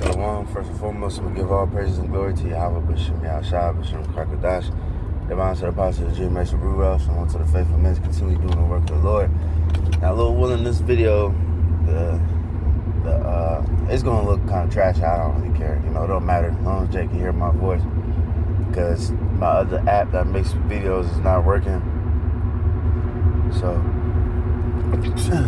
Shalom. First and foremost, I'm going to give all praises and glory to Yahweh, B'Shem Yahushua, B'Shem Kakadash, Divine to the Apostle of the Jim Mason Rural, Shalom to the faithful men, continue doing the work of the Lord. Now, Lord willing, this video, it's going to look kind of trashy. I don't really care. It don't matter as long as Jay can hear my voice, because my other app that makes videos is not working. So,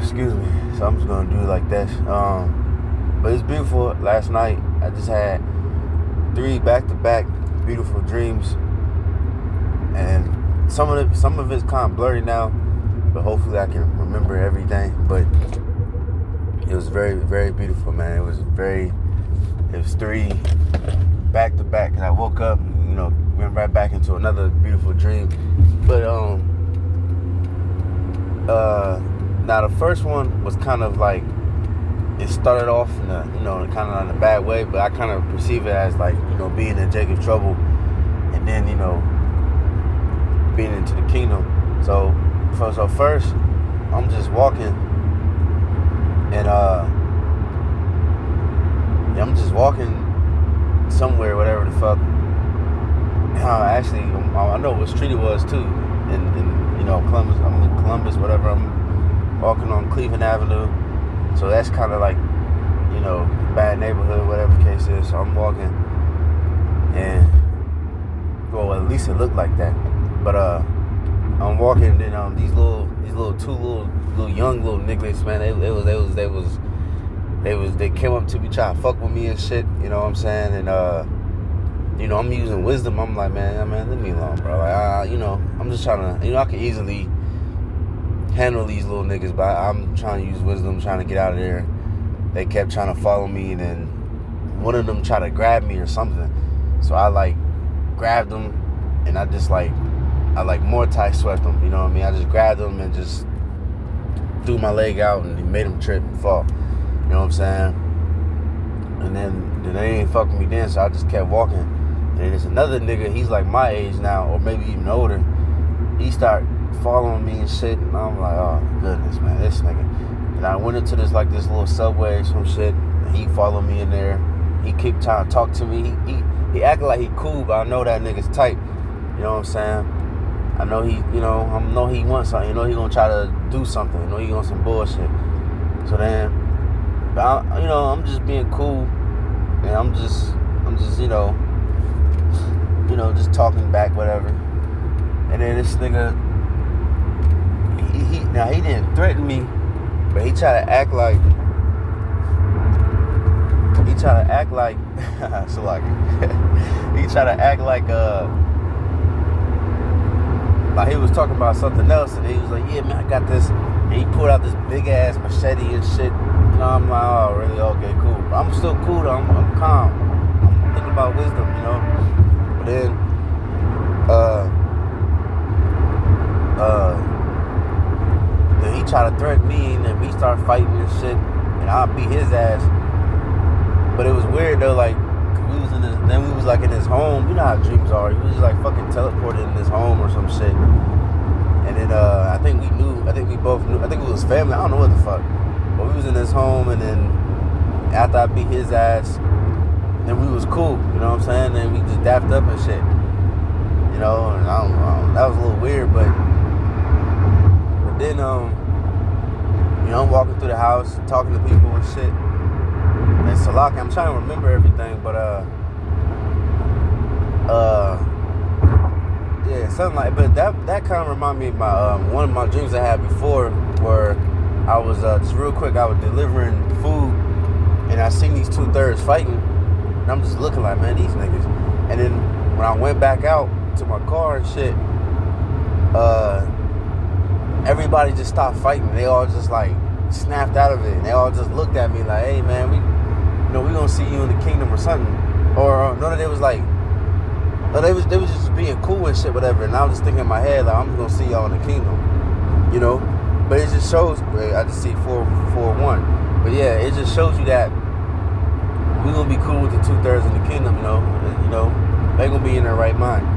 excuse me. So I'm just going to do it like that. But it's beautiful. Last night, I just had 3 back-to-back beautiful dreams. And some of it's kind of blurry now, but hopefully I can remember everything. But it was very, very beautiful, man. It was 3 back-to-back. And I woke up, went right back into another beautiful dream. But, now the first one was kind of like, it started off in a, kind of in a bad way, but I kind of perceive it as like, being in Jacob's trouble, and then, being into the kingdom. So first, I'm just walking, and I'm just walking somewhere, whatever the fuck. Actually, I know what street it was too, in Columbus. I'm in Columbus, whatever. I'm walking on Cleveland Avenue. So that's kind of like, bad neighborhood, whatever the case is. So I'm walking, and, well, at least it looked like that. But I'm walking, and then these two young niggas, man, they came up to me trying to fuck with me and shit. You know what I'm saying? And I'm using wisdom. I'm like, man, leave me alone, bro. Like, I'm just trying to, I can easily handle these little niggas, but I'm trying to use wisdom, trying to get out of there. They kept trying to follow me, and then one of them tried to grab me or something. So I grabbed them, and I Muay swept them. You know what I mean? I just grabbed them and just threw my leg out and made them trip and fall. You know what I'm saying? And then they ain't fucking me then, so I just kept walking. And then there's another nigga, he's like my age now, or maybe even older. He started following me and shit, and I'm like, oh goodness, man, this nigga. And I went into this little subway or some shit, and he followed me in there. He kept trying to talk to me. He acted like he cool, but I know that nigga's tight. You know what I'm saying? I know he wants something. He gonna try to do something. He wants some bullshit. So then, but I'm just being cool, and I'm just just talking back, whatever. And then this nigga, he didn't threaten me, but he tried to act like so like he tried to act like he was talking about something else, and he was like, yeah, man, I got this, and he pulled out this big ass machete and shit. I'm like, oh, really? Okay, cool. But I'm still cool though. I'm calm. I'm thinking about wisdom, But then then he tried to threaten me, and then we started fighting and shit, and I beat his ass. But it was weird though, like, cause we was in his home. You know how dreams are. He was just fucking teleported in his home or some shit. And then I think we both knew. I think it was family. I don't know what the fuck. But we was in his home, and then after I beat his ass, then we was cool. You know what I'm saying? And we just dapped up and shit. And I don't know, that was a little weird, but then, I'm walking through the house, talking to people and shit. And Salaki, I'm trying to remember everything, but, yeah, something like, but that kind of reminded me of my, one of my dreams I had before, where I was, just real quick, I was delivering food, and I seen these 2/3 fighting, and I'm just looking like, man, these niggas. And then when I went back out to my car and shit, everybody just stopped fighting. They all just snapped out of it, and they all just looked at me like, hey man, we gonna see you in the kingdom or something. Or no, they was just being cool and shit, whatever. And I was just thinking in my head, like, I'm just gonna see y'all in the kingdom, But it just shows, I just see 4:1. But yeah, it just shows you that we gonna be cool with the 2/3 in the kingdom, they gonna be in their right mind.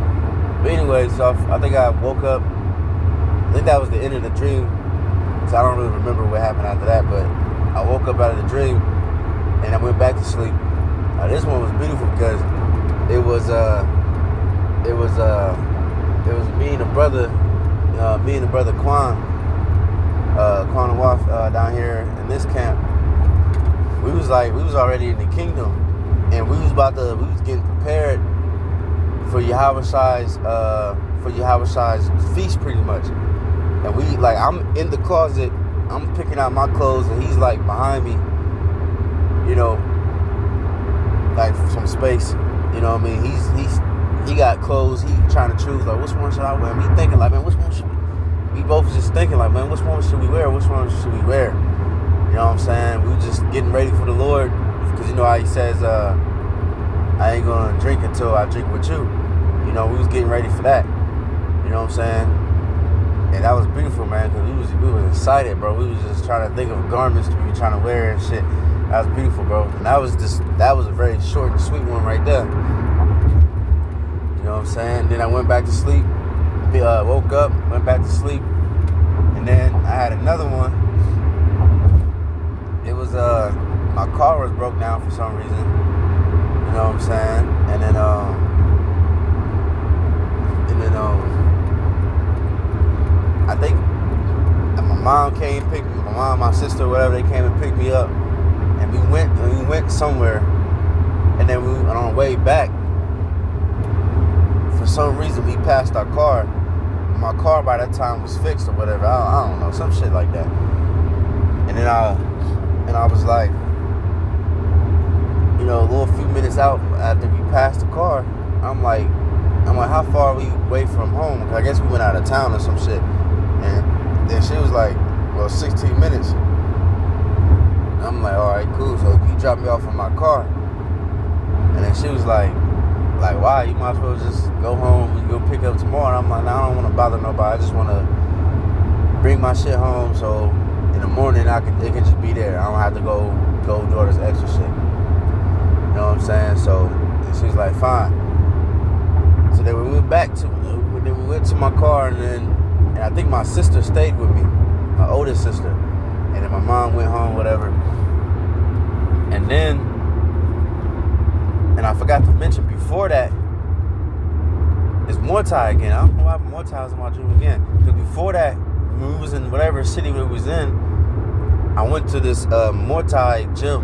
But anyway, so I think I woke up. I think that was the end of the dream. So I don't really remember what happened after that. But I woke up out of the dream, and I went back to sleep. This one was beautiful because it was me and the brother Quan and Waf down here in this camp. We was already in the kingdom, and we was getting prepared for Yahweh Shai's feast pretty much. And I'm in the closet, I'm picking out my clothes, and he's like behind me, like some space, you know what I mean? He got clothes, he trying to choose, like, which one should I wear? Me thinking, like, man, which one should we both just thinking, like, man, which one should we wear? Which one should we wear? You know what I'm saying? We were just getting ready for the Lord, because you know how he says, I ain't gonna drink until I drink with you. We was getting ready for that. You know what I'm saying? And that was beautiful, man, because we was excited, bro. We was just trying to think of garments we were trying to wear and shit. That was beautiful, bro. And that was a very short and sweet one right there. You know what I'm saying? Then I went back to sleep. Woke up, went back to sleep, and then I had another one. It was my car was broke down for some reason. You know what I'm saying? And then I think my mom, my sister, whatever, they came and picked me up, and we went somewhere, and then on our way back, for some reason we passed our car. My car by that time was fixed or whatever. I don't know, some shit like that. And then I was like, a little few minutes out after we passed the car, I'm like, how far are we away from home? 'Cause I guess we went out of town or some shit. And then she was like, well, 16 minutes. I'm like, all right, cool. So you drop me off in my car. And then she was like, why? You might as well just go home and go pick up tomorrow. And I'm like, nah, I don't want to bother nobody. I just want to bring my shit home so in the morning it can just be there. I don't have to go do all this extra shit. You know what I'm saying? So she was like, fine. So then we went to my car, and I think my sister stayed with me, my oldest sister. And then my mom went home, whatever. And I forgot to mention before that, it's Muay Thai again. I don't know why Muay Thai was in my dream again. Because before that, when we was in whatever city we was in, I went to this Muay Thai gym.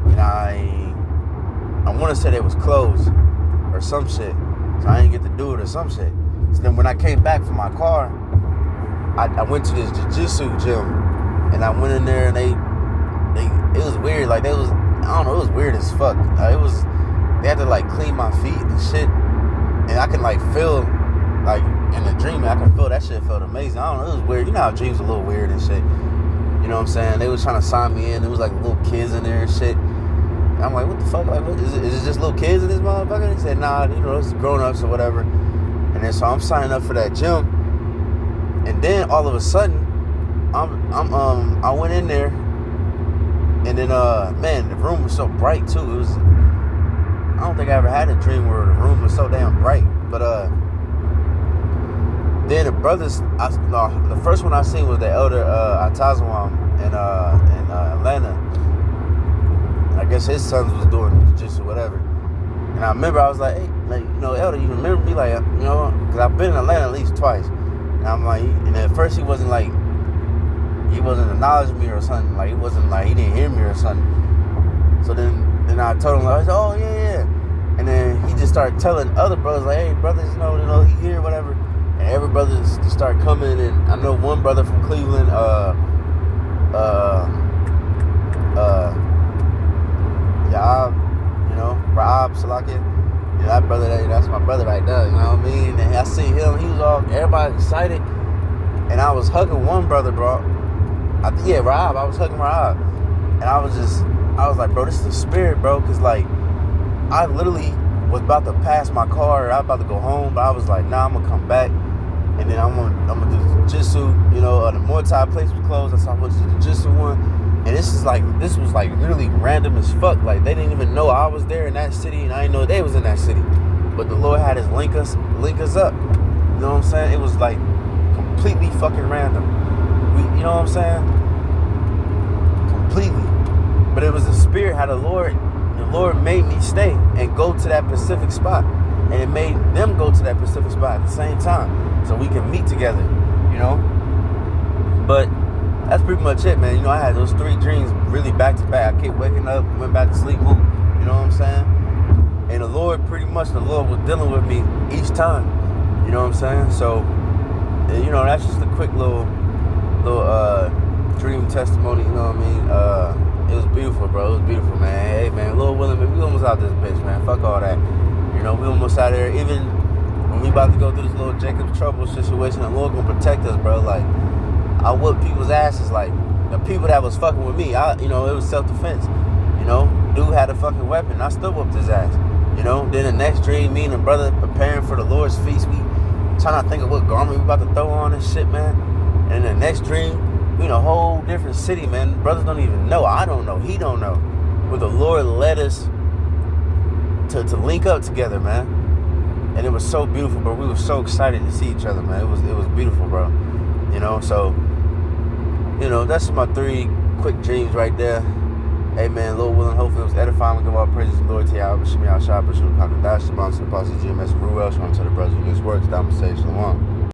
And I want to say they was closed or some shit. So I didn't get to do it or some shit. So then when I came back from my car, I went to this jiu-jitsu gym. And I went in there, and it was weird. Like, it was weird as fuck. They had to like clean my feet and shit, and I could like feel, like in the dream, I could feel that shit felt amazing. I don't know, it was weird. You know how dreams are a little weird and shit. You know what I'm saying? They was trying to sign me in. There was like little kids in there and shit. And I'm like, what the fuck? Like, what is it just little kids in this motherfucker? He said, nah, it's grown-ups or whatever. And then so I'm signing up for that gym, and then all of a sudden, I went in there. And then, man, the room was so bright, too. I don't think I ever had a dream where the room was so damn bright. But, then the brothers, the first one I seen was the elder, Atazawam in Atlanta. I guess his sons was doing jiu-jitsu, whatever. And I remember I was like, hey, like, elder, you remember me? Like, because I've been in Atlanta at least twice. And I'm like, and at first he wasn't acknowledging me or something. Like, he wasn't like, he didn't hear me or something. So then I told him, I said, oh, yeah. And then he just started telling other brothers, like, hey, brothers, he here, whatever. And every brother just started coming. And I know one brother from Cleveland, Raab Salakia. Yeah, that brother, that's my brother right there, you know what I mean? And I see him, everybody excited. And I was hugging one brother, bro. Raab. I was hugging Raab. And I was like, bro, this is the spirit, bro. Because, like, I literally was about to pass my car. I was about to go home. But I was like, nah, I'm going to come back. And then I'm gonna do jiu-jitsu. The Muay Thai place was closed. So I went to the jiu-jitsu one. And this was like literally random as fuck. Like, they didn't even know I was there in that city. And I didn't know they was in that city. But the Lord had us link us up. You know what I'm saying? It was, like, completely fucking random. You know what I'm saying? Completely. But it was the spirit, how the Lord made me stay and go to that specific spot. And it made them go to that specific spot at the same time. So we can meet together, you know? But that's pretty much it, man. You know, I had those 3 dreams really back to back. I kept waking up, went back to sleep, whoop, you know what I'm saying? And the Lord was dealing with me each time, you know what I'm saying? So, you know, that's just a quick little dream testimony, you know what I mean? It was beautiful, bro. It was beautiful, man. Hey, man, Lord willing, man, we almost out this bitch, man. Fuck all that. You know, we almost out there. Even when we about to go through this little Jacob's trouble situation, the Lord gonna protect us, bro. Like, I whooped people's asses. Like, the people that was fucking with me, you know, it was self-defense. You know, dude had a fucking weapon. I still whooped his ass. You know, then the next dream, me and the brother preparing for the Lord's feast. We trying to think of what garment we about to throw on and shit, man. And the next dream, we in a whole different city, man. Brothers don't even know. I don't know. He don't know. But the Lord led us to link up together, man. And it was so beautiful, bro. We were so excited to see each other, man. It was beautiful, bro. You know, so, you know, that's my 3 quick dreams right there. Hey, man, Lord willing, hopefully it was edifying. We give all praises and glory to Yahweh. Shemi Al Shah, Bashim Kakadash, Shabbat to the Apostles, GMS, Ruel, Shalom to the brothers who do this work. Shalom, say Shalom.